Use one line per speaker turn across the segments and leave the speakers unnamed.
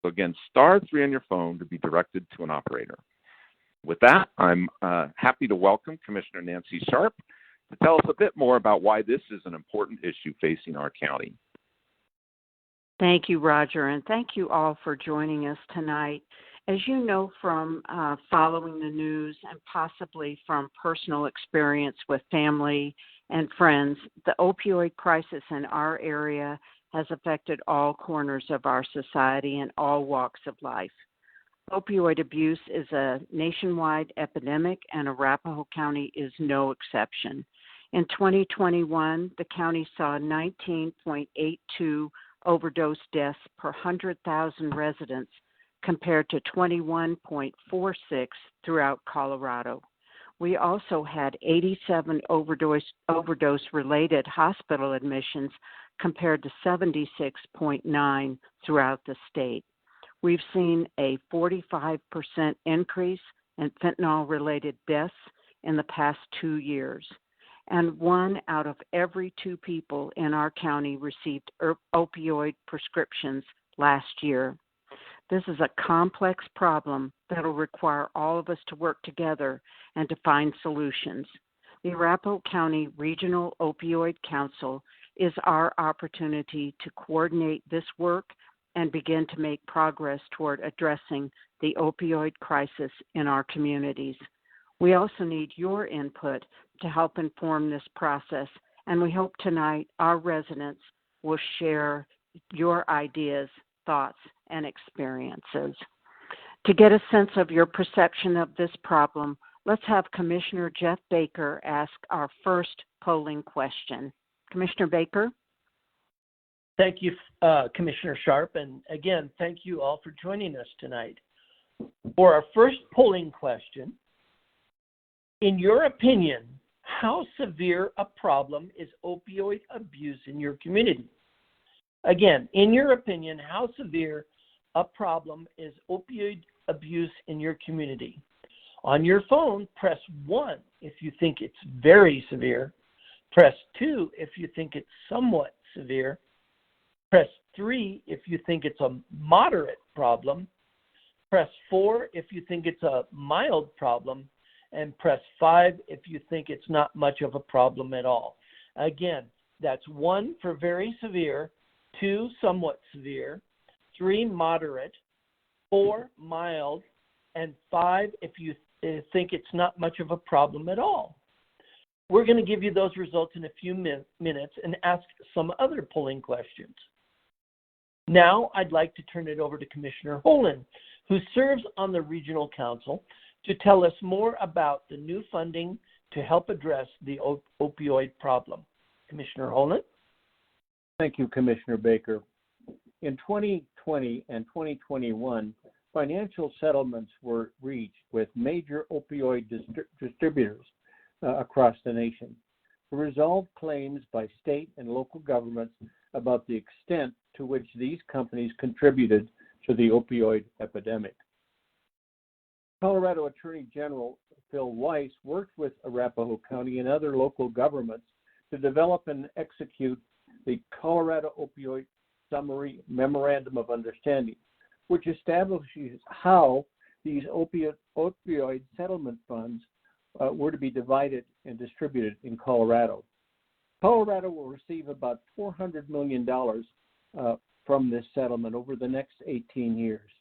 So again, *3 on your phone to be directed to an operator. With that, I'm happy to welcome Commissioner Nancy Sharp to tell us a bit more about why this is an important issue facing our county.
Thank you, Roger, and thank you all for joining us tonight. As you know from following the news and possibly from personal experience with family and friends, the opioid crisis in our area has affected all corners of our society and all walks of life. Opioid abuse is a nationwide epidemic, and Arapahoe County is no exception. In 2021, the county saw 19.82 overdose deaths per 100,000 residents compared to 21.46 throughout Colorado. We also had 87 overdose-related hospital admissions compared to 76.9 throughout the state. We've seen a 45% increase in fentanyl-related deaths in the past 2 years, and 1 out of every 2 people in our county received opioid prescriptions last year. This is a complex problem that will require all of us to work together and to find solutions. The Arapahoe County Regional Opioid Council is our opportunity to coordinate this work and begin to make progress toward addressing the opioid crisis in our communities. We also need your input to help inform this process, and we hope tonight our residents will share your ideas, thoughts, and experiences. To get a sense of your perception of this problem, let's have Commissioner Jeff Baker ask our first polling question. Commissioner Baker?
Thank you, Commissioner Sharp, and again, thank you all for joining us tonight. For our first polling question, in your opinion, how severe a problem is opioid abuse in your community? Again, in your opinion, how severe a problem is opioid abuse in your community? On your phone, press 1 if you think it's very severe. Press 2 if you think it's somewhat severe. Press 3 if you think it's a moderate problem. Press 4 if you think it's a mild problem. And press 5 if you think it's not much of a problem at all. Again, that's 1 for very severe, 2 somewhat severe, 3 moderate, 4 mild, and 5 if you think it's not much of a problem at all. We're going to give you those results in a few minutes and ask some other polling questions. Now I'd like to turn it over to Commissioner Holen, who serves on the Regional Council, to tell us more about the new funding to help address the opioid problem. Commissioner Holen?
Thank you, Commissioner Baker. In 2020 and 2021, financial settlements were reached with major opioid distributors across the nation to resolve claims by state and local governments about the extent to which these companies contributed to the opioid epidemic. Colorado Attorney General Phil Weiss worked with Arapahoe County and other local governments to develop and execute the Colorado Opioid Summary Memorandum of Understanding, which establishes how these opioid settlement funds were to be divided and distributed in Colorado. Colorado will receive about $400 million from this settlement over the next 18 years.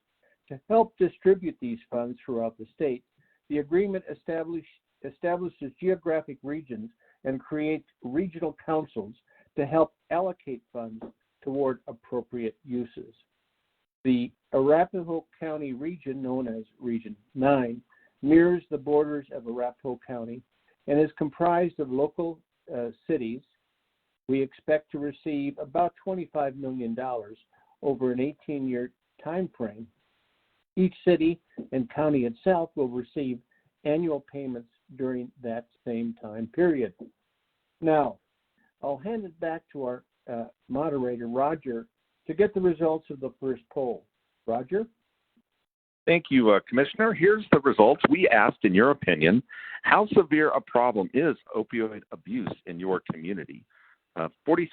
To help distribute these funds throughout the state, the agreement establishes geographic regions and creates regional councils to help allocate funds toward appropriate uses. The Arapahoe County region, known as Region 9, mirrors the borders of Arapahoe County and is comprised of local cities. We expect to receive about $25 million over an 18-year time frame. Each city and county itself will receive annual payments during that same time period. Now, I'll hand it back to our moderator, Roger, to get the results of the first poll. Roger?
Thank you, Commissioner. Here's the results. We asked, in your opinion, how severe a problem is opioid abuse in your community? 46%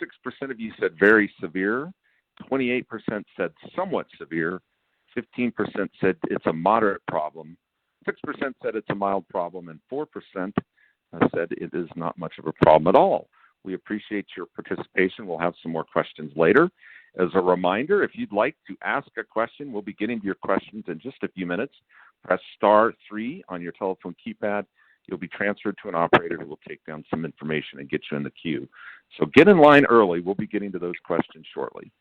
of you said very severe, 28% said somewhat severe, 15% said it's a moderate problem, 6% said it's a mild problem, and 4% said it is not much of a problem at all. We appreciate your participation. We'll have some more questions later. As a reminder, if you'd like to ask a question, we'll be getting to your questions in just a few minutes. Press *3 on your telephone keypad. You'll be transferred to an operator who will take down some information and get you in the queue. So get in line early. We'll be getting to those questions shortly.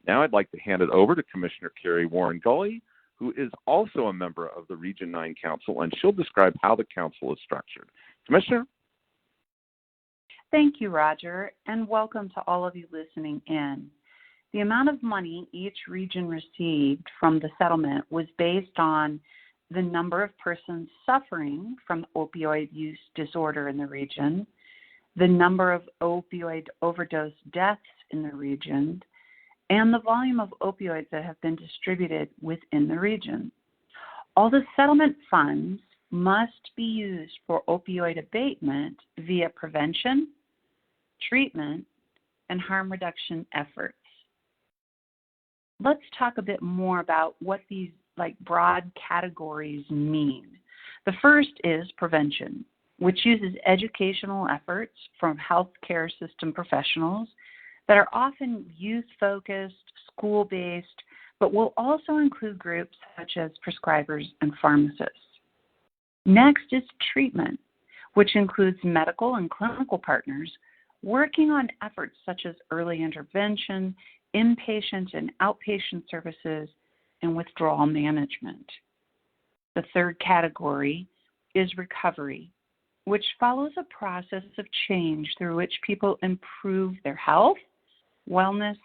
Now I'd like to hand it over to Commissioner Carrie Warren Gully, who is also a member of the Region 9 Council, and she'll describe how the council is structured. Commissioner?
Thank you, Roger, and welcome to all of you listening in. The amount of money each region received from the settlement was based on the number of persons suffering from opioid use disorder in the region, the number of opioid overdose deaths in the region, and the volume of opioids that have been distributed within the region. All the settlement funds must be used for opioid abatement via prevention, treatment, and harm reduction efforts. Let's talk a bit more about what these broad categories mean. The first is prevention, which uses educational efforts from healthcare system professionals that are often youth-focused, school-based, but will also include groups such as prescribers and pharmacists. Next is treatment, which includes medical and clinical partners working on efforts such as early intervention, inpatient and outpatient services, and withdrawal management. The third category is recovery, which follows a process of change through which people improve their health, wellness,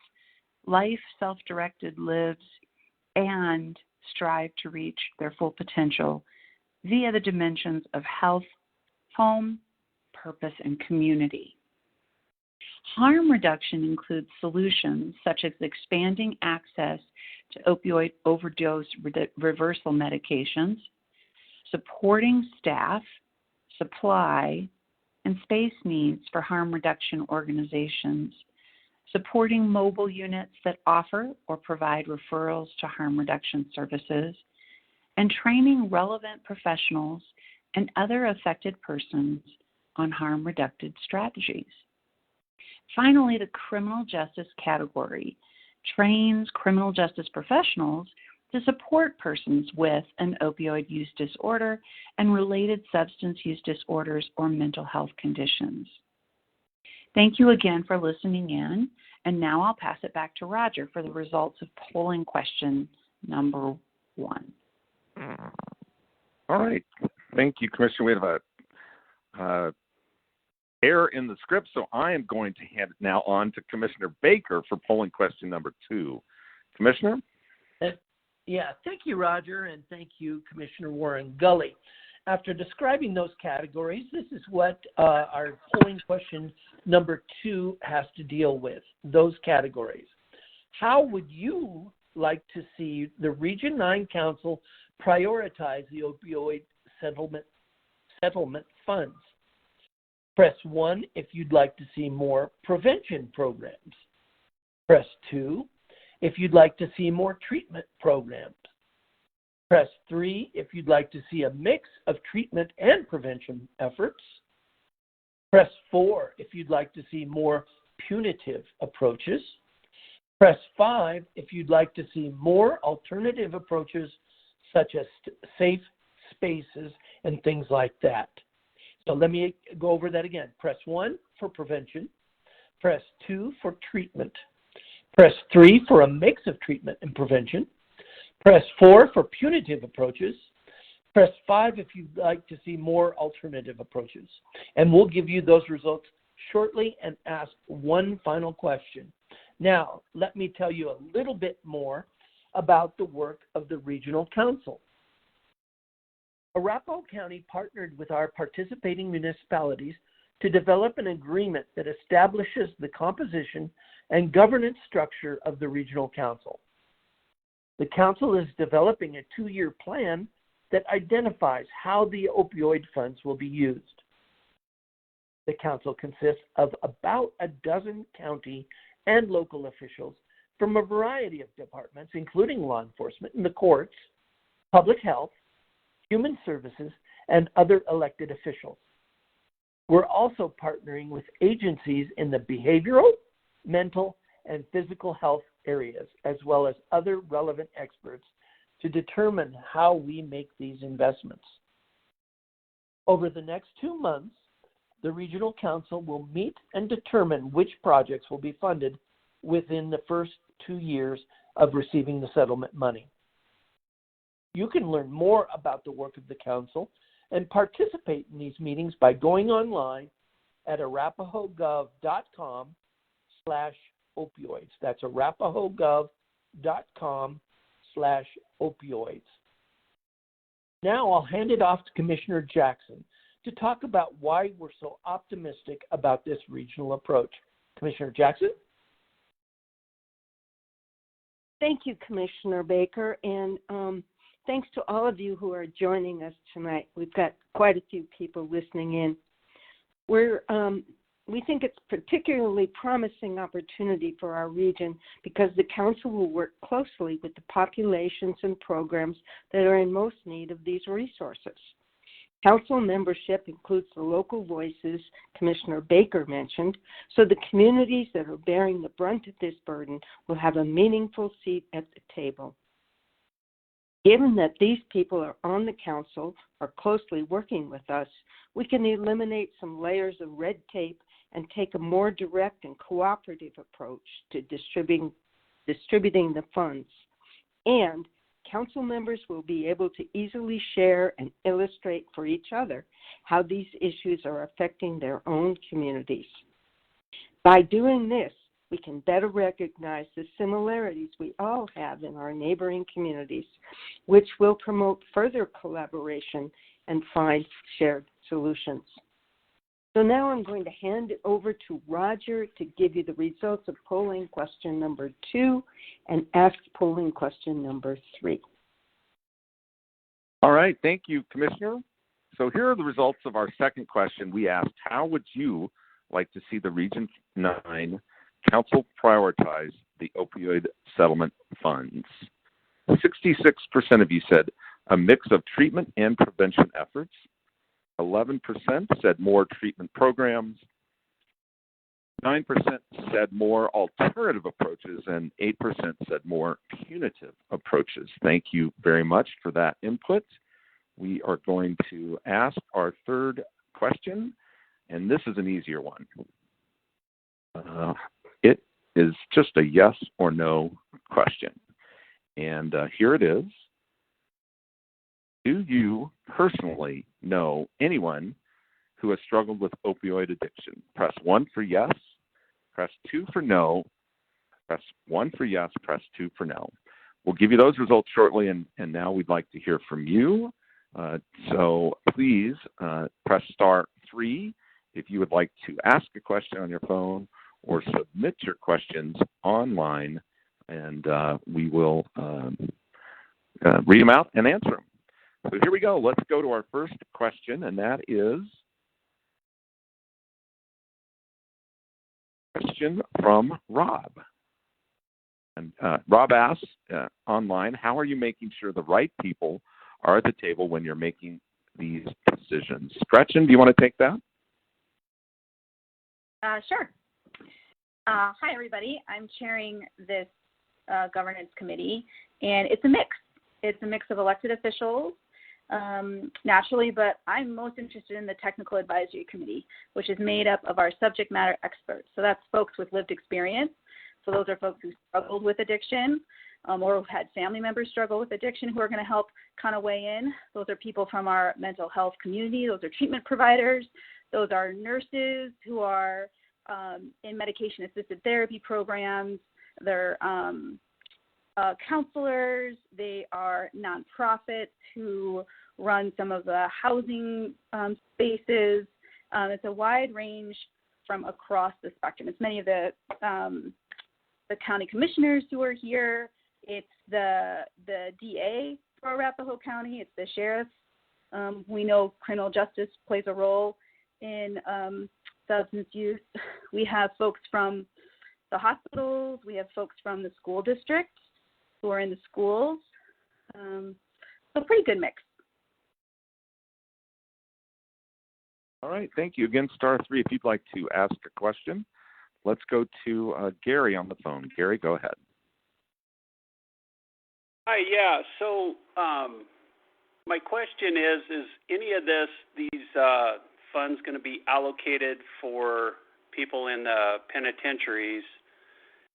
life self-directed lives, and strive to reach their full potential via the dimensions of health, home, purpose, and community. Harm reduction includes solutions such as expanding access to opioid overdose reversal medications, supporting staff, supply, and space needs for harm reduction organizations, supporting mobile units that offer or provide referrals to harm reduction services, and training relevant professionals and other affected persons on harm reduction strategies. Finally, the criminal justice category trains criminal justice professionals to support persons with an opioid use disorder and related substance use disorders or mental health conditions. Thank you again for listening in, and now I'll pass it back to Roger for the results of polling question number 1.
All right. Thank you, Commissioner. We have a error in the script, so I am going to hand it now on to Commissioner Baker for polling question number 2. Commissioner?
Yeah, thank you, Roger, and thank you, Commissioner Warren Gully. After describing those categories, this is what our polling question number 2 has to deal with, those categories. How would you like to see the Region 9 Council prioritize the opioid settlement funds? Press 1 if you'd like to see more prevention programs. Press 2 if you'd like to see more treatment programs. Press 3 if you'd like to see a mix of treatment and prevention efforts. Press 4 if you'd like to see more punitive approaches. Press 5 if you'd like to see more alternative approaches such as safe spaces and things like that. So let me go over that again. Press 1 for prevention. Press 2 for treatment. Press 3 for a mix of treatment and prevention. Press 4 for punitive approaches. Press 5 if you'd like to see more alternative approaches. And we'll give you those results shortly and ask one final question. Now, let me tell you a little bit more about the work of the Regional Council. Arapahoe County partnered with our participating municipalities to develop an agreement that establishes the composition and governance structure of the Regional Council. The Council is developing a 2-year plan that identifies how the opioid funds will be used. The Council consists of about a dozen county and local officials from a variety of departments, including law enforcement and the courts, public health, human services, and other elected officials. We're also partnering with agencies in the behavioral, mental, and physical health areas, as well as other relevant experts to determine how we make these investments. Over the next 2 months, the Regional Council will meet and determine which projects will be funded within the first 2 years of receiving the settlement money. You can learn more about the work of the Council and participate in these meetings by going online at arapahogov.com/opioids. That's arapahogov.com/opioids. Now I'll hand it off to Commissioner Jackson to talk about why we're so optimistic about this regional approach. Commissioner Jackson?
Thank you, Commissioner Baker, and thanks to all of you who are joining us tonight. We've got quite a few people listening in. We think it's a particularly promising opportunity for our region because the Council will work closely with the populations and programs that are in most need of these resources. Council membership includes the local voices Commissioner Baker mentioned, so the communities that are bearing the brunt of this burden will have a meaningful seat at the table. Given that these people are on the Council or closely working with us, we can eliminate some layers of red tape and take a more direct and cooperative approach to distributing the funds. And Council members will be able to easily share and illustrate for each other how these issues are affecting their own communities. By doing this, we can better recognize the similarities we all have in our neighboring communities, which will promote further collaboration and find shared solutions. So now I'm going to hand it over to Roger to give you the results of polling question number 2 and ask polling question number 3.
All right, thank you, Commissioner. So here are the results of our second question. We asked, how would you like to see the Region 9 Council prioritize the opioid settlement funds? 66% of you said a mix of treatment and prevention efforts. 11% said more treatment programs. 9% said more alternative approaches, and 8% said more punitive approaches. Thank you very much for that input. We are going to ask our third question, and this is an easier one. It is just a yes or no question. And here it is. Do you personally know anyone who has struggled with opioid addiction? Press 1 for yes, press 2 for no, press 1 for yes, press 2 for no. We'll give you those results shortly, and now we'd like to hear from you. So please press star 3 if you would like to ask a question on your phone or submit your questions online, and we will read them out and answer them. So here we go. Let's go to our first question, and that is a question from Rob. And Rob asks online, how are you making sure the right people are at the table when you're making these decisions? Gretchen, do you want to take that?
Sure. Hi, everybody. I'm chairing this governance committee, and it's a mix. It's a mix of elected officials, naturally, but I'm most interested in the technical advisory committee, which is made up of our subject matter experts. So that's folks with lived experience. So those are folks who struggled with addiction or who've had family members struggle with addiction who are going to help kind of weigh in. Those are people from our mental health community. Those are treatment providers. Those are nurses who are in medication-assisted therapy programs. They're counselors. They are nonprofits who run some of the housing spaces. It's a wide range from across the spectrum. It's many of the county commissioners who are here. It's the DA for Arapahoe County. It's the sheriff. We know criminal justice plays a role in substance use. We have folks from the hospitals. We have folks from the school districts who are in the schools. So pretty good mix.
All right, thank you. Again, *3 if you'd like to ask a question. Let's go to Gary on the phone. Gary, go ahead.
Hi, yeah. So my question is any of these funds going to be allocated for people in the penitentiaries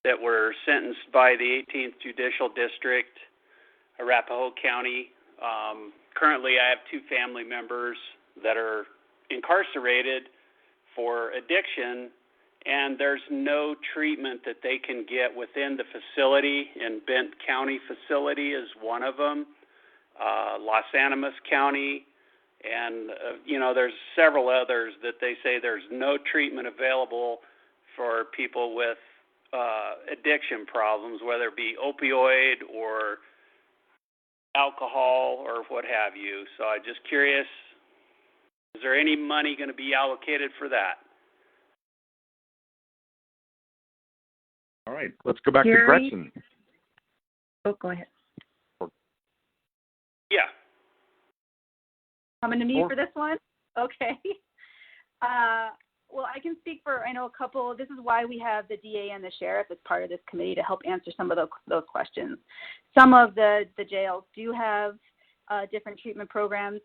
that were sentenced by the 18th Judicial District, Arapahoe County? Currently, I have 2 family members that are incarcerated for addiction, and there's no treatment that they can get within the facility. And Bent County facility is one of them, Los Animas County, and there's several others that they say there's no treatment available for people with addiction problems, whether it be opioid or alcohol or what have you. So I'm just curious, is there any money going to be allocated for that?
All right, let's go back
Gary?
to Gretchen.
Oh, go ahead.
Yeah.
Coming to me for this one? Okay. Well, I can speak for, I know a couple. This is why we have the DA and the sheriff as part of this committee to help answer some of those questions. Some of the jails do have different treatment programs.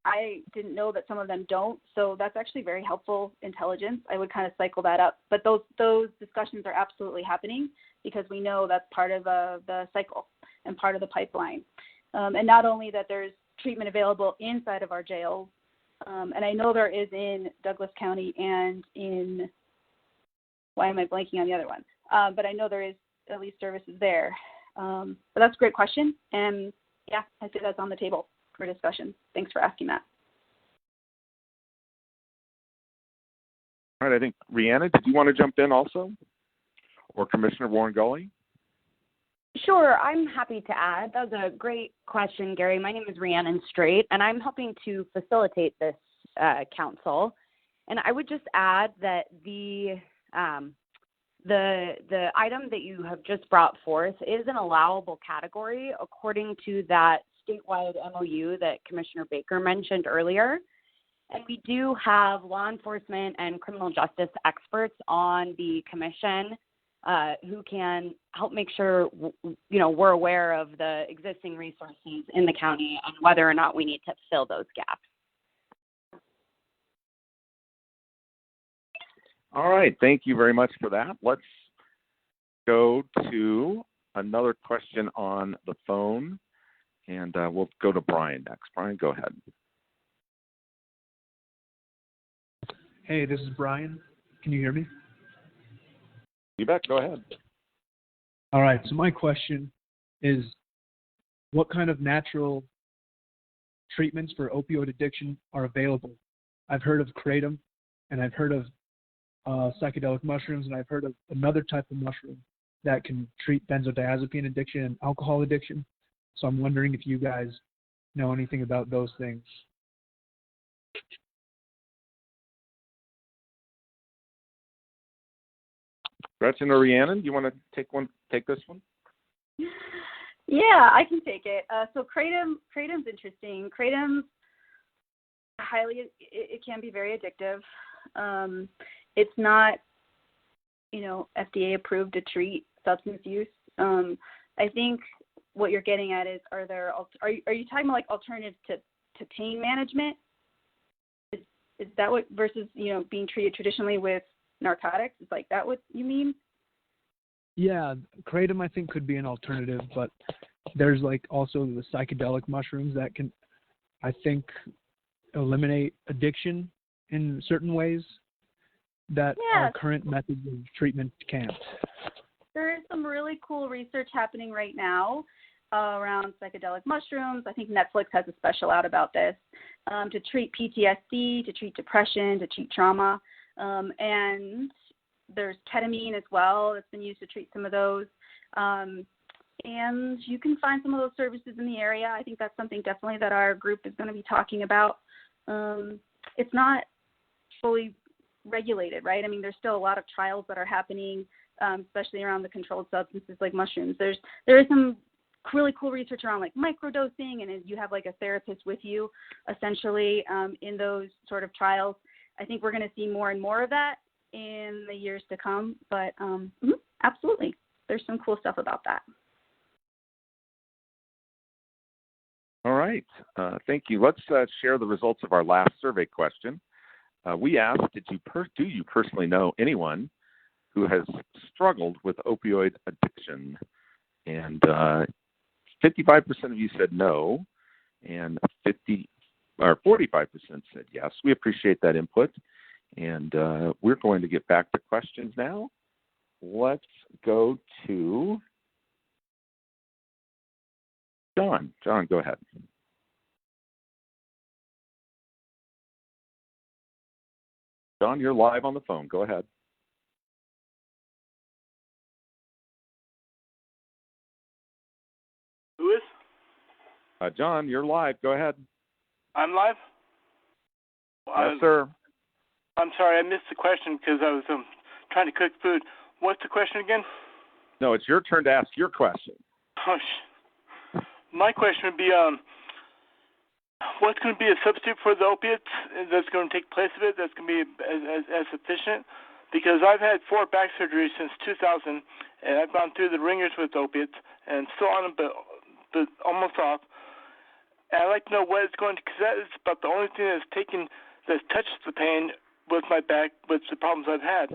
I didn't know that some of them don't, so that's actually very helpful intelligence. I would kind of cycle that up. But those discussions are absolutely happening because we know that's part of the cycle and part of the pipeline. And not only that there's treatment available inside of our jails, and I know there is in Douglas County and in, why am I blanking on the other one? But I know there is at least services there. But that's a great question. And yeah, I say that's on the table for discussion. Thanks for asking that.
All right, I think, Rhiannon, did you want to jump in also? Or Commissioner Warren Gully?
Sure, I'm happy to add. That was a great question, Gary. My name is Rhiannon Strait, and I'm helping to facilitate this council. And I would just add that the item that you have just brought forth is an allowable category according to that statewide MOU that Commissioner Baker mentioned earlier. And we do have law enforcement and criminal justice experts on the commission who can help make sure, we're aware of the existing resources in the county and whether or not we need to fill those gaps.
All right, thank you very much for that. Let's go to another question on the phone, and we'll go to Brian next. Brian, go ahead.
Hey, this is Brian. Can you hear me?
You bet, go ahead.
All right, so my question is, what kind of natural treatments for opioid addiction are available? I've heard of kratom, and I've heard of psychedelic mushrooms, and I've heard of another type of mushroom that can treat benzodiazepine addiction and alcohol addiction. So I'm wondering if you guys know anything about those things.
Gretchen or Rhiannon, do you want to take this one?
Yeah, I can take it. So kratom's interesting. Kratom's it can be very addictive. It's not, FDA approved to treat substance use. I think what you're getting at is, are you talking about like alternatives to pain management? Is that what, versus, being treated traditionally with narcotics? Is like that what you mean?
Yeah, kratom I think could be an alternative, but there's like also the psychedelic mushrooms that can, I think, eliminate addiction in certain ways that our current methods of treatment can't.
There is some really cool research happening right now around psychedelic mushrooms. I think Netflix has a special out about this, to treat PTSD, to treat depression, to treat trauma. And there's ketamine as well that's been used to treat some of those. And you can find some of those services in the area. I think that's something definitely that our group is going to be talking about. It's not fully regulated, right? I mean, there's still a lot of trials that are happening especially around the controlled substances like mushrooms. There is some really cool research around like microdosing, and as you have like a therapist with you, essentially in those sort of trials. I think we're going to see more and more of that in the years to come. But absolutely, there's some cool stuff about that.
All right. Thank you. Let's share the results of our last survey question. We asked, do you personally know anyone who has struggled with opioid addiction? And 55% of you said no, and 45% said yes. We appreciate that input, and we're going to get back to questions now. Let's go to John. John, go ahead. John, you're live on the phone. Go ahead.
Who is?
John, you're live. Go ahead.
I'm live?
Yes, sir.
I'm sorry, I missed the question because I was trying to cook food. What's the question again?
No, it's your turn to ask your question.
My question would be, what's going to be a substitute for the opiates that's going to take place of it that's going to be as efficient? Because I've had 4 back surgeries since 2000, and I've gone through the ringers with opiates and still on them, but almost off. And I'd like to know what it's going to, because that is about the only thing that's touched the pain with my back, with the problems I've had.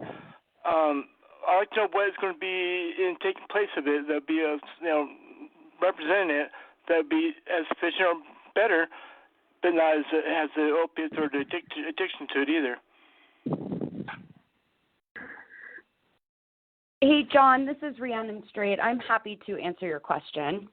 I'd like to know what is going to be in taking place of it that would be, representing it, that would be as efficient or better, but not as it has the opiates or the addiction to it either.
Hey, John, this is Rhiannon Strait. I'm happy to answer your question.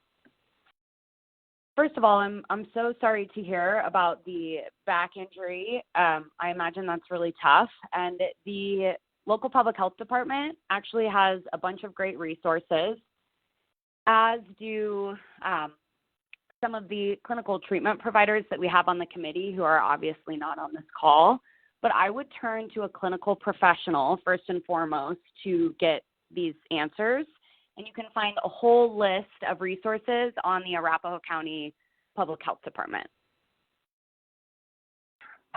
First of all, I'm so sorry to hear about the back injury. I imagine that's really tough. And the local public health department actually has a bunch of great resources, as do some of the clinical treatment providers that we have on the committee who are obviously not on this call. But I would turn to a clinical professional first and foremost to get these answers. And you can find a whole list of resources on the Arapahoe County Public Health Department.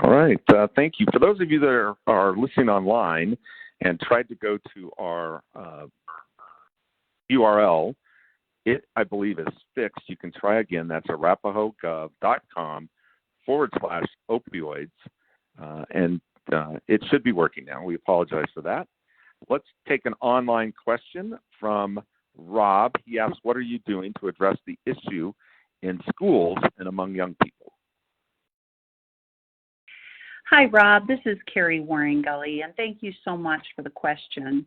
All right. Thank you. For those of you that are listening online and tried to go to our URL, it, I believe, is fixed. You can try again. That's arapahoegov.com/opioids. And it should be working now. We apologize for that. Let's take an online question from Rob. He asks, what are you doing to address the issue in schools and among young people?
Hi, Rob. This is Carrie Waring-Gully, and thank you so much for the question.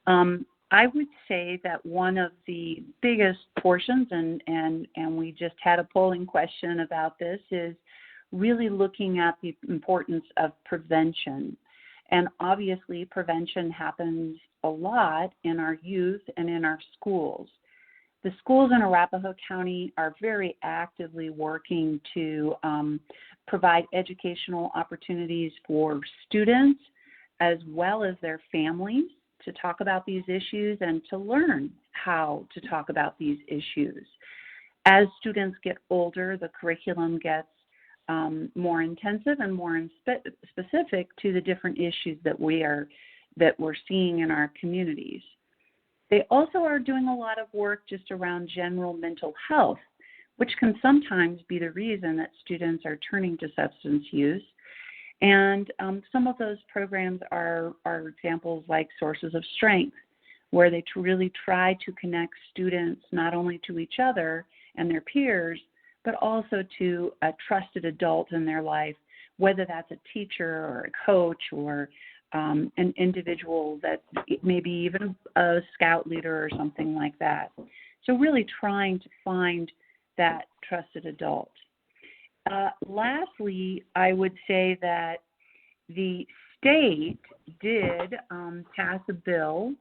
I would say that one of the biggest portions, and we just had a polling question about this, is really looking at the importance of prevention. And obviously, prevention happens a lot in our youth and in our schools. The schools in Arapahoe County are very actively working to provide educational opportunities for students as well as their families to talk about these issues and to learn how to talk about these issues. As students get older, the curriculum gets more intensive and more specific to the different issues that we're seeing in our communities. They also are doing a lot of work just around general mental health, which can sometimes be the reason that students are turning to substance use. And some of those programs are examples like Sources of Strength, where they really try to connect students not only to each other and their peers, but also to a trusted adult in their life, whether that's a teacher or a coach or an individual that maybe even a scout leader or something like that. So really trying to find that trusted adult. Lastly, I would say that the state did pass a bill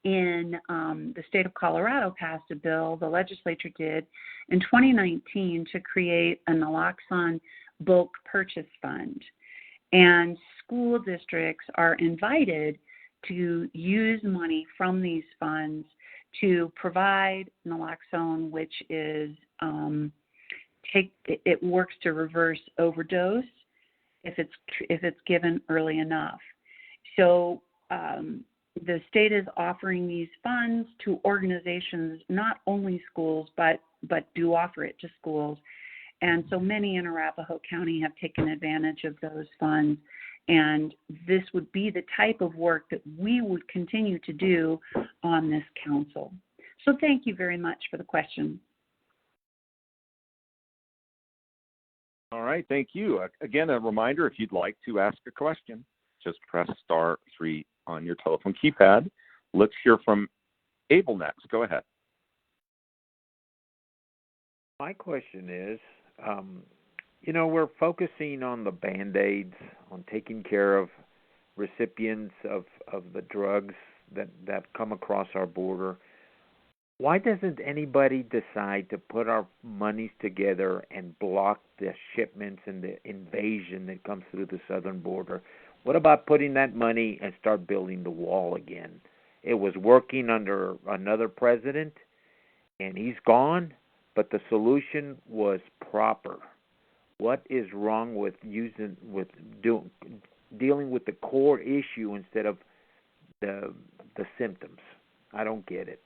in the state of Colorado passed a bill, the legislature did, in 2019 to create a naloxone bulk purchase fund. And school districts are invited to use money from these funds to provide naloxone, which is it works to reverse overdose if it's given early enough. So the state is offering these funds to organizations, not only schools, but do offer it to schools. And so many in Arapahoe County have taken advantage of those funds. And this would be the type of work that we would continue to do on this council. So thank you very much for the question.
All right, thank you. Again, a reminder, if you'd like to ask a question, just press *3 on your telephone keypad. Let's hear from Abel next. Go ahead.
My question is, we're focusing on the Band-Aids, on taking care of recipients of the drugs that come across our border. Why doesn't anybody decide to put our monies together and block the shipments and the invasion that comes through the southern border? What about putting that money and start building the wall again? It was working under another president, and he's gone, but the solution was proper. What is wrong with dealing with the core issue instead of the symptoms? I don't get it.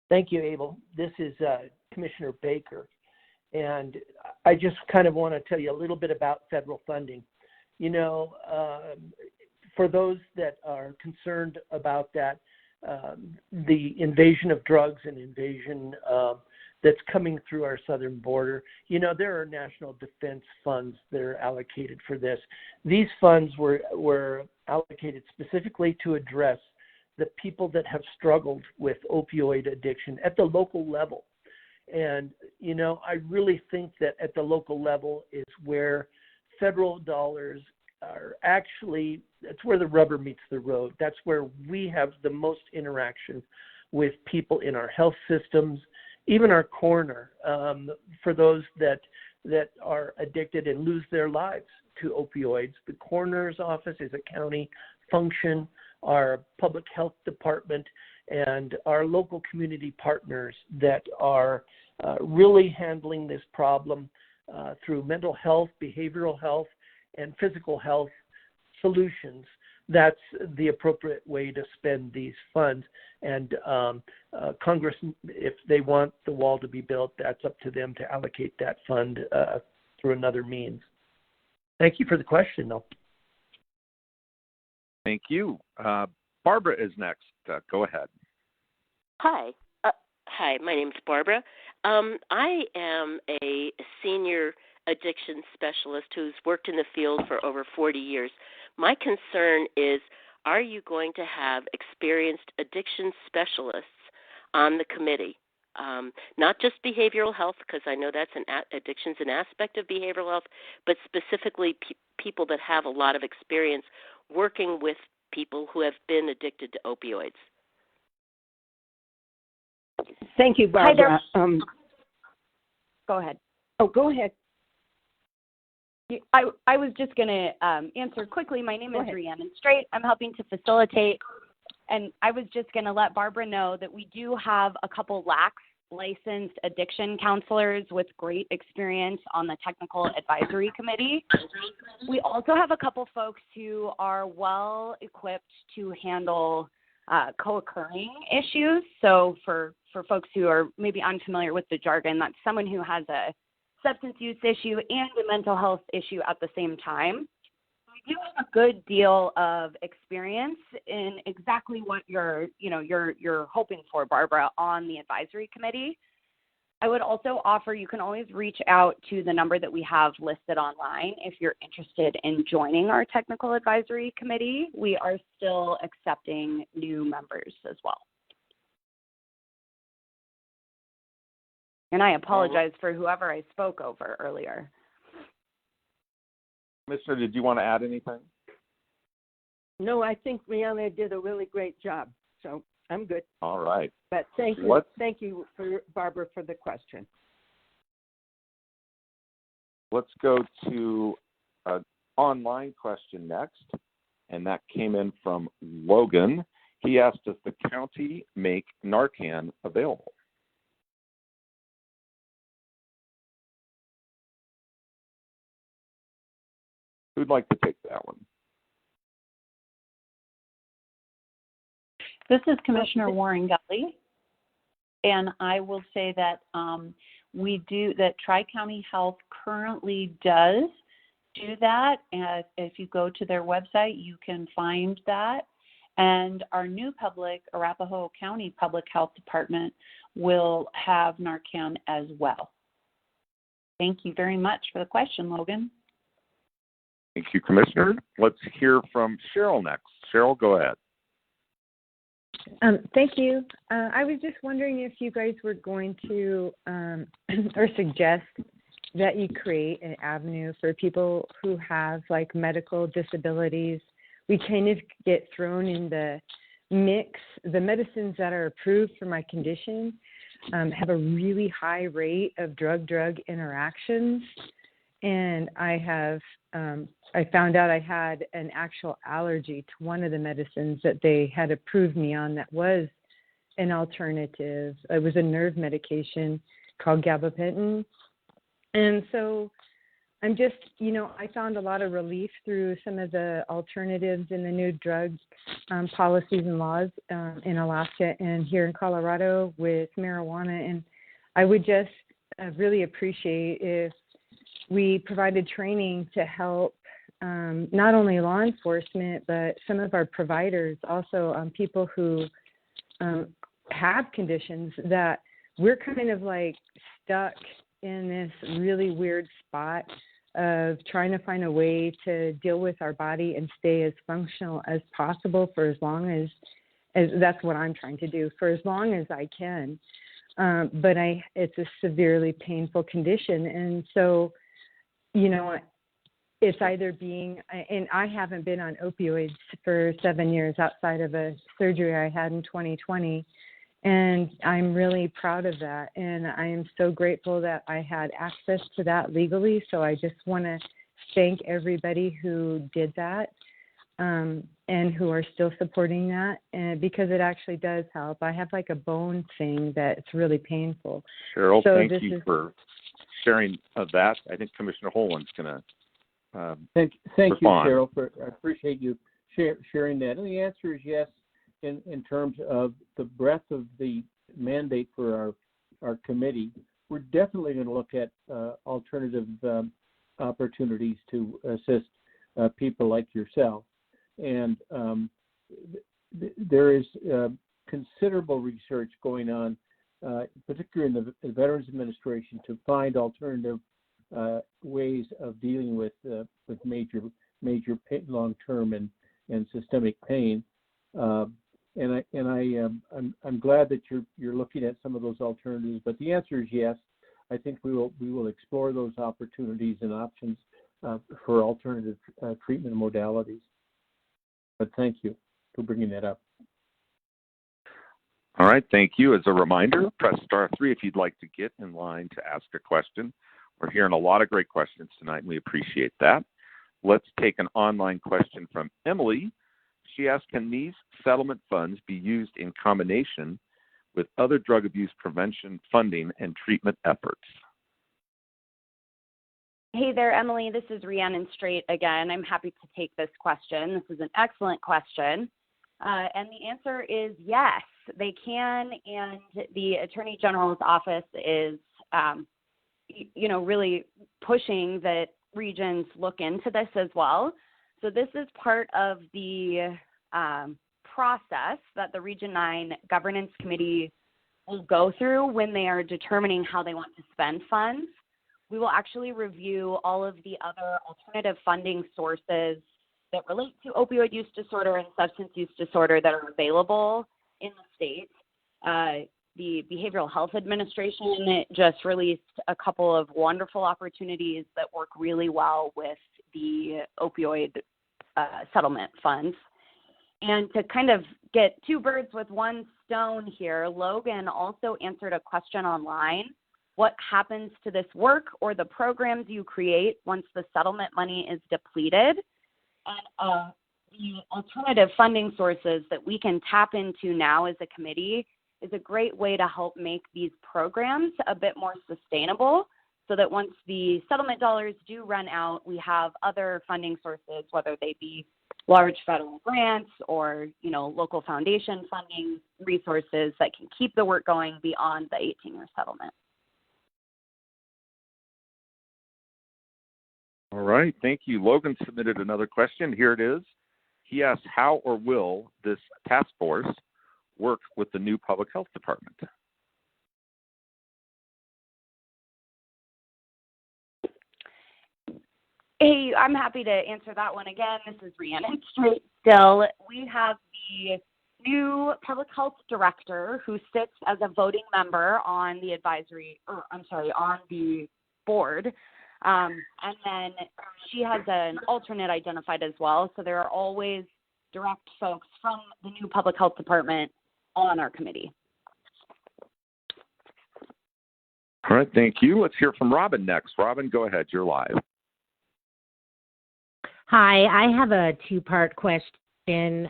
Thank you, Abel. This is Commissioner Baker, and I just kind of want to tell you a little bit about federal funding. For those that are concerned about that, the invasion of drugs and invasion that's coming through our southern border, there are national defense funds that are allocated for this. These funds were allocated specifically to address the people that have struggled with opioid addiction at the local level. And, I really think that at the local level is where federal dollars are actually, that's where the rubber meets the road. That's where we have the most interaction with people in our health systems, even our coroner, for those that are addicted and lose their lives to opioids. The coroner's office is a county function. Our public health department and our local community partners that are really handling this problem through mental health, behavioral health, and physical health solutions. That's the appropriate way to spend these funds. And Congress, if they want the wall to be built, that's up to them to allocate that fund through another means. Thank you for the question, though.
Thank you. Barbara is next. Go ahead.
Hi. Hi, my name's Barbara. I am a senior addiction specialist who's worked in the field for over 40 years. My concern is, are you going to have experienced addiction specialists on the committee? Not just behavioral health, because I know that's addiction's an aspect of behavioral health, but specifically people that have a lot of experience working with people who have been addicted to opioids.
Thank you, Barbara.
Go ahead.
Oh, go ahead.
I was just going to answer quickly. My name is Rhiannon Straight. I'm helping to facilitate, and I was just going to let Barbara know that we do have a couple licensed addiction counselors with great experience on the technical advisory committee. We also have a couple folks who are well equipped to handle co-occurring issues. So for folks who are maybe unfamiliar with the jargon, that's someone who has a substance use issue and a mental health issue at the same time. We do have a good deal of experience in exactly what you're hoping for, Barbara, on the advisory committee. I would also offer you can always reach out to the number that we have listed online if you're interested in joining our technical advisory committee. We are still accepting new members as well. And I apologize for whoever I spoke over earlier.
Commissioner, did you want to add anything?
No, I think Rihanna did a really great job, so I'm good.
All right.
But thank you, Barbara, for the question.
Let's go to an online question next, and that came in from Logan. He asked, does the county make Narcan available? Who'd like to take that one?
This is Commissioner Warren Gully, and I will say that that Tri-County Health currently does do that. And if you go to their website, you can find that. And our new Arapahoe County Public Health Department will have Narcan as well. Thank you very much for the question, Logan.
Thank you, Commissioner. Let's hear from Cheryl next. Cheryl, go ahead.
Thank you. I was just wondering if you guys were going to or suggest that you create an avenue for people who have like medical disabilities. We kind of get thrown in the mix. The medicines that are approved for my condition have a really high rate of drug-drug interactions. And I found out I had an actual allergy to one of the medicines that they had approved me on that was an alternative. It was a nerve medication called gabapentin. And so I'm just, I found a lot of relief through some of the alternatives in the new drug policies and laws in Alaska and here in Colorado with marijuana. And I would just really appreciate if we provided training to help not only law enforcement, but some of our providers, also people who have conditions that we're kind of like stuck in this really weird spot of trying to find a way to deal with our body and stay as functional as possible for as long as that's what I'm trying to do, for as long as I can. But it's a severely painful condition. And so, it's either and I haven't been on opioids for 7 years outside of a surgery I had in 2020. And I'm really proud of that. And I am so grateful that I had access to that legally. So I just want to thank everybody who did that and who are still supporting that, and because it actually does help. I have like a bone thing that's really painful.
Cheryl, thank you for sharing that. I think Commissioner Holland's going to
Thank
respond.
you, Cheryl. I appreciate you sharing that. And the answer is yes. In terms of the breadth of the mandate for our committee, we're definitely going to look at alternative opportunities to assist people like yourself. And there is considerable research going on, particularly in the Veterans Administration, to find alternative ways of dealing with major pain, long-term and systemic pain. I'm glad that you're looking at some of those alternatives. But the answer is yes. I think we will explore those opportunities and options for alternative treatment modalities. But thank you for bringing that up.
All right, thank you. As a reminder, press *3 if you'd like to get in line to ask a question. We're hearing a lot of great questions tonight, and we appreciate that. Let's take an online question from Emily. She asked, can these settlement funds be used in combination with other drug abuse prevention funding and treatment efforts?
Hey there, Emily. This is Rhiannon Straight again. I'm happy to take this question. This is an excellent question. And the answer is yes, they can. And the Attorney General's office is, really pushing that regions look into this as well. So this is part of the process that the Region 9 Governance Committee will go through when they are determining how they want to spend funds. We will actually review all of the other alternative funding sources that relate to opioid use disorder and substance use disorder that are available in the state. The Behavioral Health Administration just released a couple of wonderful opportunities that work really well with the opioid settlement funds. And to kind of get two birds with one stone here, Logan also answered a question online. What happens to this work or the programs you create once the settlement money is depleted? And the alternative funding sources that we can tap into now as a committee is a great way to help make these programs a bit more sustainable, so that once the settlement dollars do run out, we have other funding sources, whether they be large federal grants or, local foundation funding resources that can keep the work going beyond the 18-year settlement.
All right, thank you. Logan submitted another question. Here it is. He asks, how or will this task force work with the new public health department?
Hey, I'm happy to answer that one again. This is Rhiannon Straight still. We have the new public health director who sits as a voting member on the on the board. And then she has an alternate identified as well. So there are always direct folks from the new public health department on our committee.
All right, thank you. Let's hear from Robin next. Robin, go ahead. You're live.
Hi, I have a two-part question.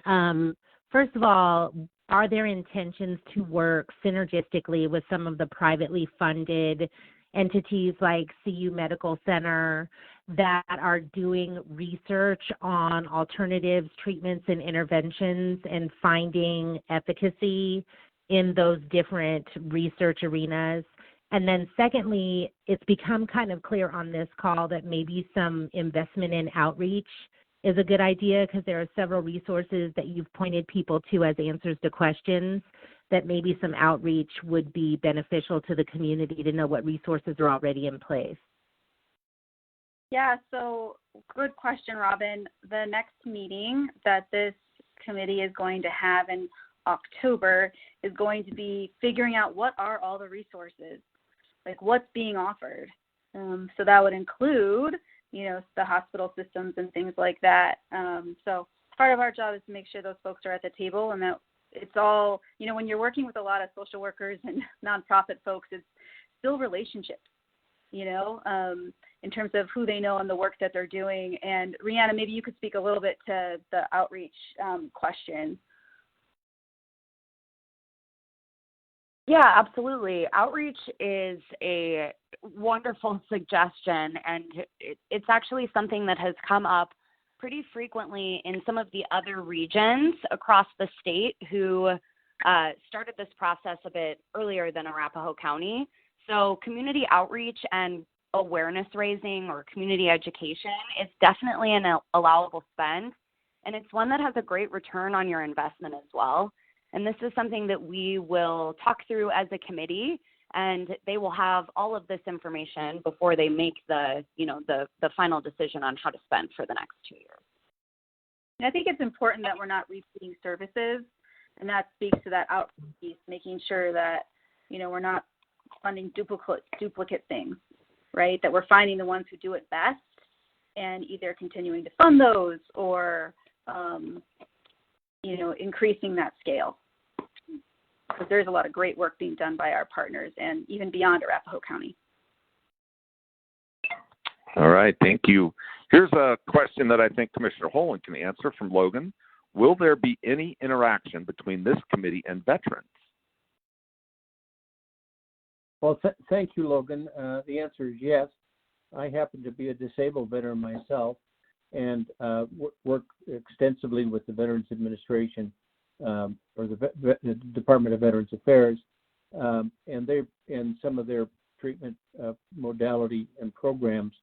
First of all, are there intentions to work synergistically with some of the privately funded entities like CU Medical Center that are doing research on alternatives, treatments, and interventions and finding efficacy in those different research arenas? And then secondly, it's become kind of clear on this call that maybe some investment in outreach is a good idea, because there are several resources that you've pointed people to as answers to questions, that maybe some outreach would be beneficial to the community to know what resources are already in place.
Yeah, so good question, Robin. The next meeting that this committee is going to have in October is going to be figuring out what are all the resources, like what's being offered. So that would include, the hospital systems and things like that. So part of our job is to make sure those folks are at the table, and that it's all, when you're working with a lot of social workers and nonprofit folks, it's still relationships, in terms of who they know and the work that they're doing. And Rhiannon, maybe you could speak a little bit to the outreach question.
Yeah, absolutely. Outreach is a wonderful suggestion, and it's actually something that has come up pretty frequently in some of the other regions across the state who started this process a bit earlier than Arapahoe County. So community outreach and awareness raising or community education is definitely an allowable spend, and it's one that has a great return on your investment as well. And this is something that we will talk through as a committee, and they will have all of this information before they make the final decision on how to spend for the next 2 years.
And I think it's important that we're not repeating services, and that speaks to that outreach piece, making sure that, we're not funding duplicate things, right? That we're finding the ones who do it best and either continuing to fund those or, increasing that scale. Because there's a lot of great work being done by our partners and even beyond Arapahoe County.
All right, thank you. Here's a question that I think Commissioner Holen can answer from Logan. Will there be any interaction between this committee and veterans?
Well, thank you, Logan. The answer is yes. I happen to be a disabled veteran myself and work extensively with the Veterans Administration or the Department of Veterans Affairs, and some of their treatment modality and programs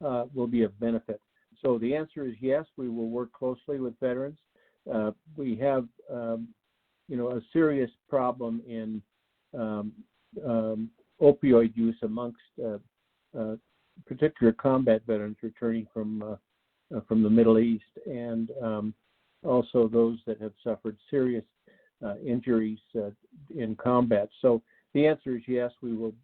will be of benefit. So the answer is yes, we will work closely with veterans. We have, a serious problem in opioid use amongst particular combat veterans returning from the Middle East, and also those that have suffered serious injuries in combat. So the answer is yes. We will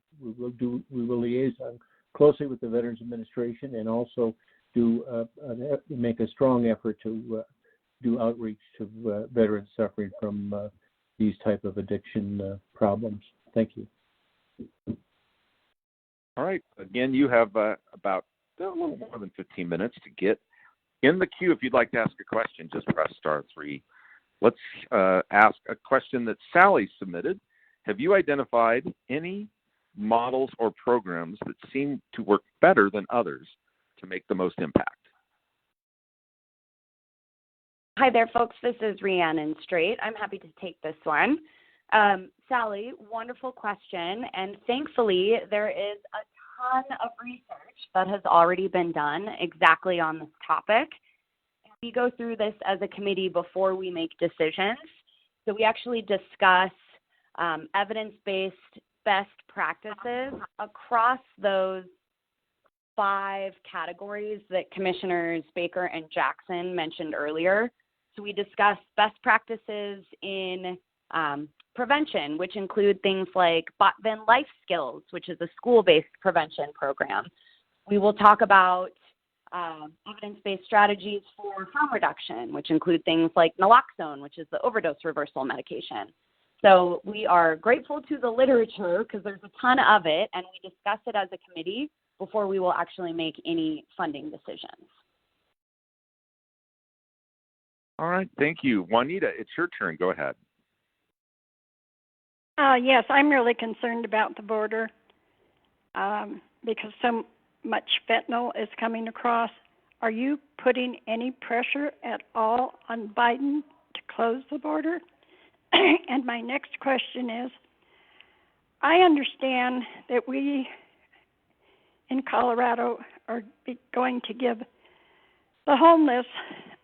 liaison closely with the Veterans Administration, and also make a strong effort to do outreach to veterans suffering from these type of addiction problems. Thank you.
All right. Again, you have about a little more than 15 minutes to get In the queue, if you'd like to ask a question, just press *3. Let's ask a question that Sally submitted. Have you identified any models or programs that seem to work better than others to make the most impact?
Hi there, folks. This is Rhiannon Straight. I'm happy to take this one. Sally, wonderful question. And thankfully, there is a ton of research that has already been done exactly on this topic. We go through this as a committee before we make decisions. So we actually discuss evidence-based best practices across those 5 categories that Commissioners Baker and Jackson mentioned earlier. So we discuss best practices in prevention, which include things like Then Life Skills, which is a school-based prevention program. We will talk about evidence-based strategies for harm reduction, which include things like naloxone, which is the overdose reversal medication. So we are grateful to the literature because there's a ton of it, and we discuss it as a committee before we will actually make any funding decisions.
All right, thank you. Juanita, it's your turn. Go ahead.
Yes, I'm really concerned about the border because so much fentanyl is coming across. Are you putting any pressure at all on Biden to close the border? And my next question is, I understand that we in Colorado are going to give the homeless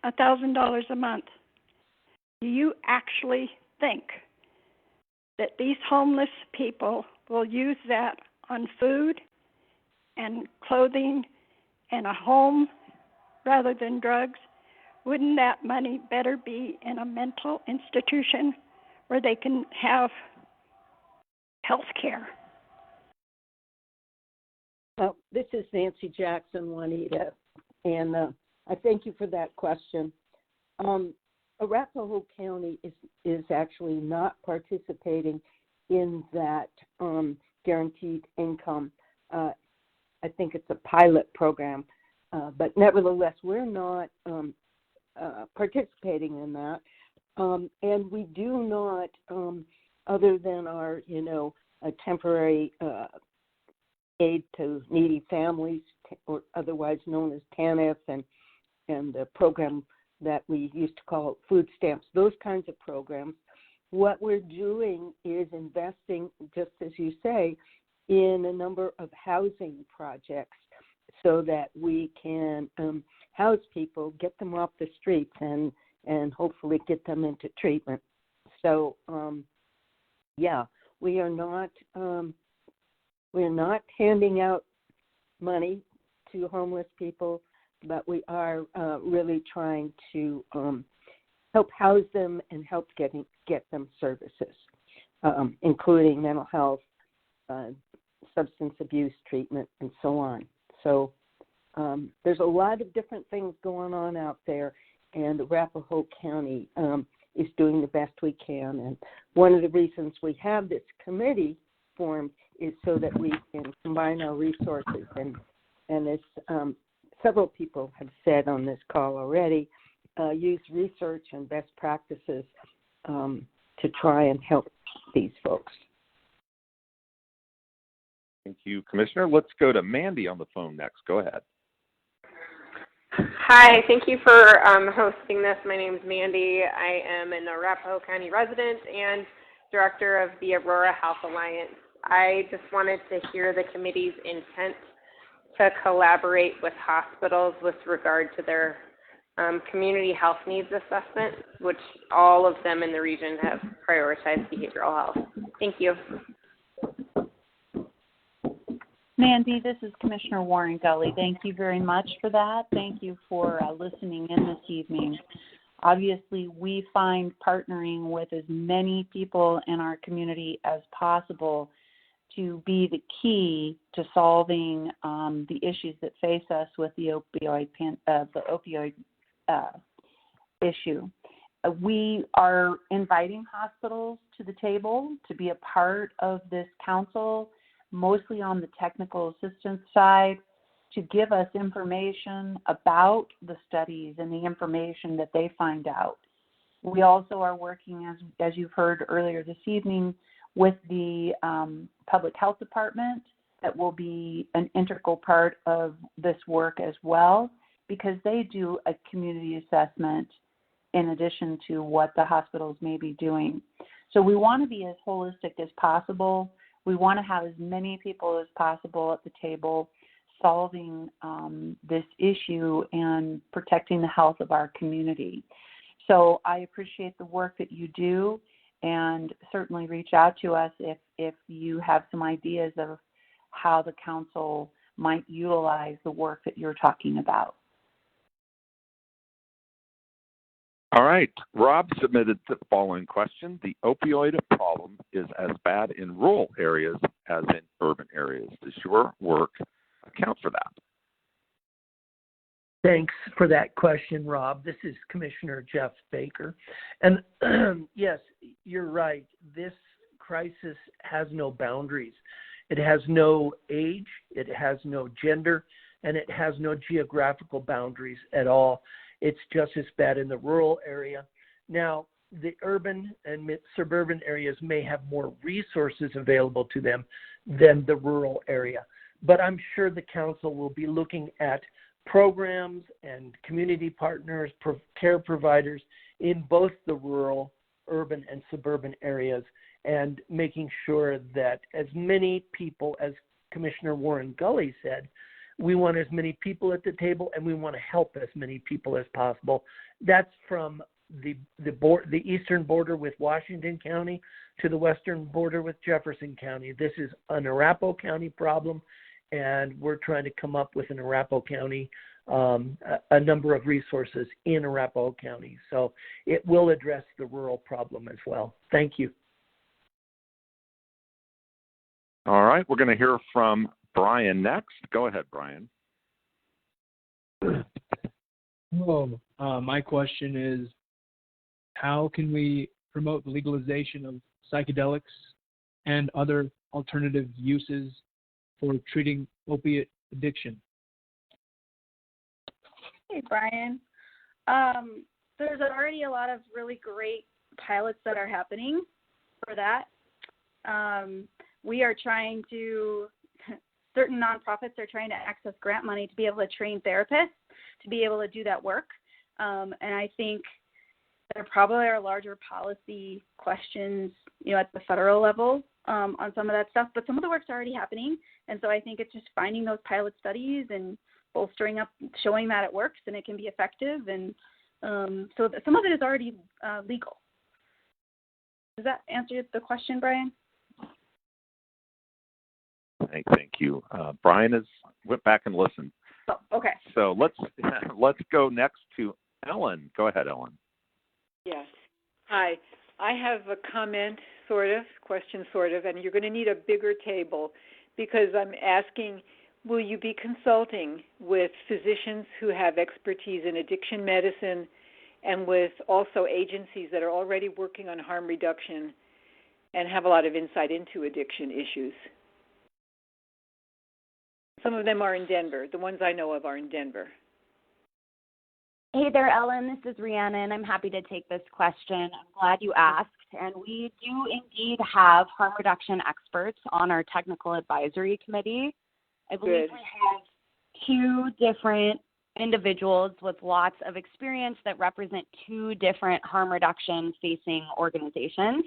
$1,000 a month. Do you actually think that these homeless people will use that on food and clothing and a home rather than drugs? Wouldn't that money better be in a mental institution where they can have health care?
Well, this is Nancy Jackson, Juanita, and I thank you for that question. Arapahoe County is actually not participating in that guaranteed income. I think it's a pilot program, but nevertheless, we're not participating in that. And we do not, other than our, a temporary aid to needy families, or otherwise known as TANF, and the program that we used to call food stamps, those kinds of programs. What we're doing is investing, just as you say, in a number of housing projects so that we can house people, get them off the streets, and hopefully get them into treatment. So, we're not handing out money to homeless people, but we are really trying to help house them and help get them services, including mental health, substance abuse treatment, and so on. So there's a lot of different things going on out there, and Arapahoe County is doing the best we can. And one of the reasons we have this committee formed is so that we can combine our resources. And as several people have said on this call already, use research and best practices to try and help these folks.
Thank you, Commissioner. Let's go to Mandy on the phone next. Go ahead.
Hi, thank you for hosting this. My name is Mandy. I am an Arapahoe County resident and director of the Aurora Health Alliance. I just wanted to hear the committee's intent to collaborate with hospitals with regard to their community health needs assessment, which all of them in the region have prioritized behavioral health. Thank you.
Mandy, this is Commissioner Warren Gully. Thank you very much for that. Thank you for listening in this evening. Obviously, we find partnering with as many people in our community as possible to be the key to solving the issues that face us with the opioid issue. We are inviting hospitals to the table to be a part of this council, mostly on the technical assistance side. to give us information about the studies and the information that they find out. We also are working, as you've heard earlier this evening, with the Public Health Department. That will be an integral part of this work as well, because they do a community assessment in addition to what the hospitals may be doing. So we want to be as holistic as possible. We want to have as many people as possible at the table solving this issue and protecting the health of our community. So I appreciate the work that you do, and certainly reach out to us if you have some ideas of how the council might utilize the work that you're talking about.
All right. Rob submitted the following question. The opioid problem is as bad in rural areas as in urban areas. Does your work account for that?
Thanks for that question, Rob. This is Commissioner Jeff Baker. And yes, you're right. This crisis has no boundaries. It has no age, it has no gender, and it has no geographical boundaries at all. It's just as bad in the rural area. Now, the urban and suburban areas may have more resources available to them than the rural area. But I'm sure the council will be looking at programs and community partners, care providers in both the rural, urban, and suburban areas, and making sure that as many people, as Commissioner Warren Gully said, we want as many people at the table, and we want to help as many people as possible. That's from the eastern border with Washington County to the western border with Jefferson County. This is an Arapahoe County problem, and we're trying to come up with an Arapahoe County, a number of resources in Arapahoe County. So it will address the rural problem as well. Thank you.
All right, we're going to hear from Brian next. Go ahead, Brian.
Hello. My question is, how can we promote the legalization of psychedelics and other alternative uses for treating opiate addiction?
Hey, Brian. There's already a lot of really great pilots that are happening for that. We are trying to, certain nonprofits are trying to access grant money to be able to train therapists to be able to do that work. And I think there probably are larger policy questions, at the federal level on some of that stuff, but some of the work's already happening. And so I think it's just finding those pilot studies and bolstering up, showing that it works and it can be effective. And so some of it is already legal. Does that answer the question, Brian?
Thank you. Brian went back and listened.
Oh, okay.
So let's go next to Ellen. Go ahead, Ellen.
Yes. Hi. I have a comment, question, and you're going to need a bigger table because I'm asking, will you be consulting with physicians who have expertise in addiction medicine and with also agencies that are already working on harm reduction and have a lot of insight into addiction issues? Some of them are in Denver. The ones I know of are in Denver.
Hey there, Ellen. This is Rhiannon. I'm happy to take this question. I'm glad you asked. And we do indeed have harm reduction experts on our technical advisory committee. I believe we have two different individuals with lots of experience that represent two different harm reduction facing organizations.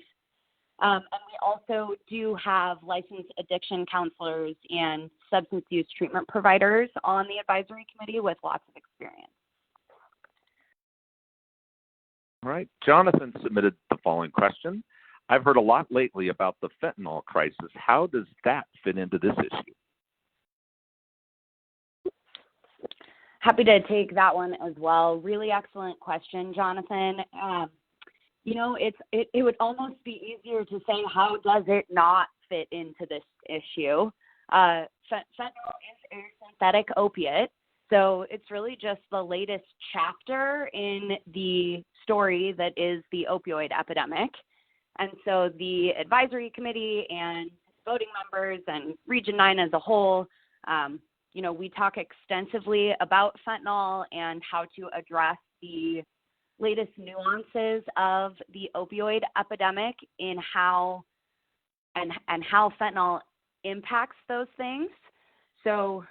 And we also do have licensed addiction counselors and substance use treatment providers on the advisory committee with lots of experience.
All right. Jonathan submitted the following question. I've heard a lot lately about the fentanyl crisis. How does that fit into this issue?
Happy to take that one as well. Really excellent question, Jonathan. It would almost be easier to say, how does it not fit into this issue? Fentanyl is a synthetic opiate, so it's really just the latest chapter in the story that is the opioid epidemic. And so the advisory committee and voting members and Region 9 as a whole we talk extensively about fentanyl and how to address the latest nuances of the opioid epidemic in how fentanyl impacts those things. So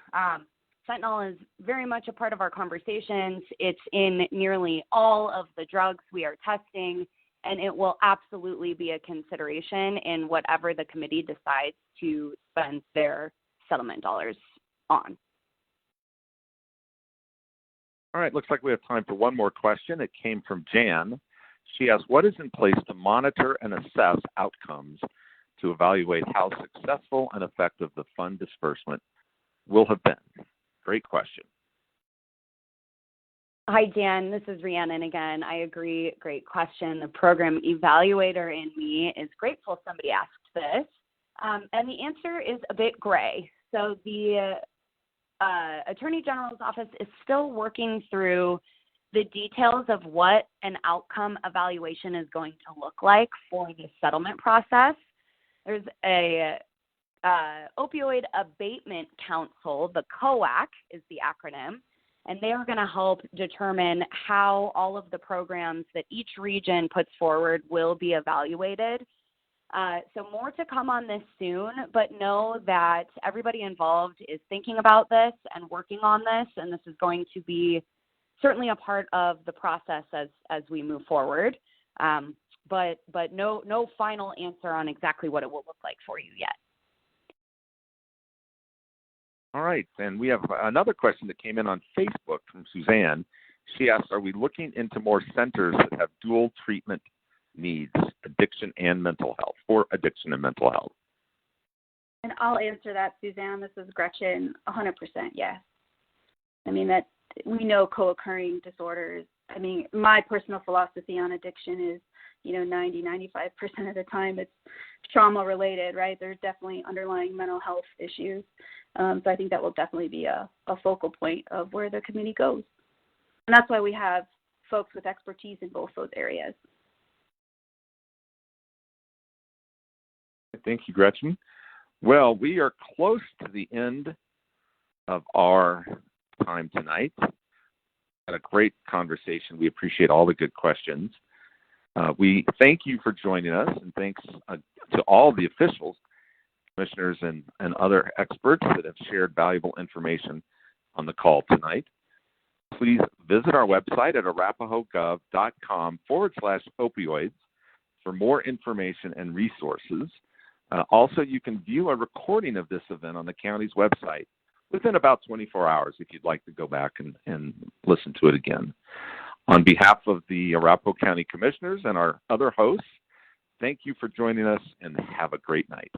fentanyl is very much a part of our conversations. It's in nearly all of the drugs we are testing, and it will absolutely be a consideration in whatever the committee decides to spend their settlement dollars on.
All right, looks like we have time for one more question. It came from Jan. She asked, what is in place to monitor and assess outcomes to evaluate how successful and effective the fund disbursement will have been? Great question.
Hi, Dan. This is Rhiannon again. I agree. Great question. The program evaluator in me is grateful somebody asked this. And the answer is a bit gray. So the Attorney General's office is still working through the details of what an outcome evaluation is going to look like for the settlement process. There's a Opioid Abatement Council, the COAC is the acronym, and they are going to help determine how all of the programs that each region puts forward will be evaluated. So more to come on this soon, but know that everybody involved is thinking about this and working on this, and this is going to be certainly a part of the process as we move forward. But no final answer on exactly what it will look like for you yet.
All right, and we have another question that came in on Facebook from Suzanne. She asked, are we looking into more centers that have dual treatment needs, addiction and mental health, or addiction and mental health?
And I'll answer that, Suzanne. This is Gretchen. 100% yes. I mean, that we know co-occurring disorders. I mean, my personal philosophy on addiction is, 95% of the time it's trauma related, right? There's definitely underlying mental health issues. So I think that will definitely be a focal point of where the committee goes. And that's why we have folks with expertise in both those areas.
Thank you, Gretchen. Well, we are close to the end of our time tonight. Had a great conversation. We appreciate all the good questions. We thank you for joining us, and thanks to all the officials, commissioners, and other experts that have shared valuable information on the call tonight. Please visit our website at arapahogov.com/opioids for more information and resources. Also, you can view a recording of this event on the county's website within about 24 hours if you'd like to go back and listen to it again. On behalf of the Arapahoe County Commissioners and our other hosts, thank you for joining us and have a great night.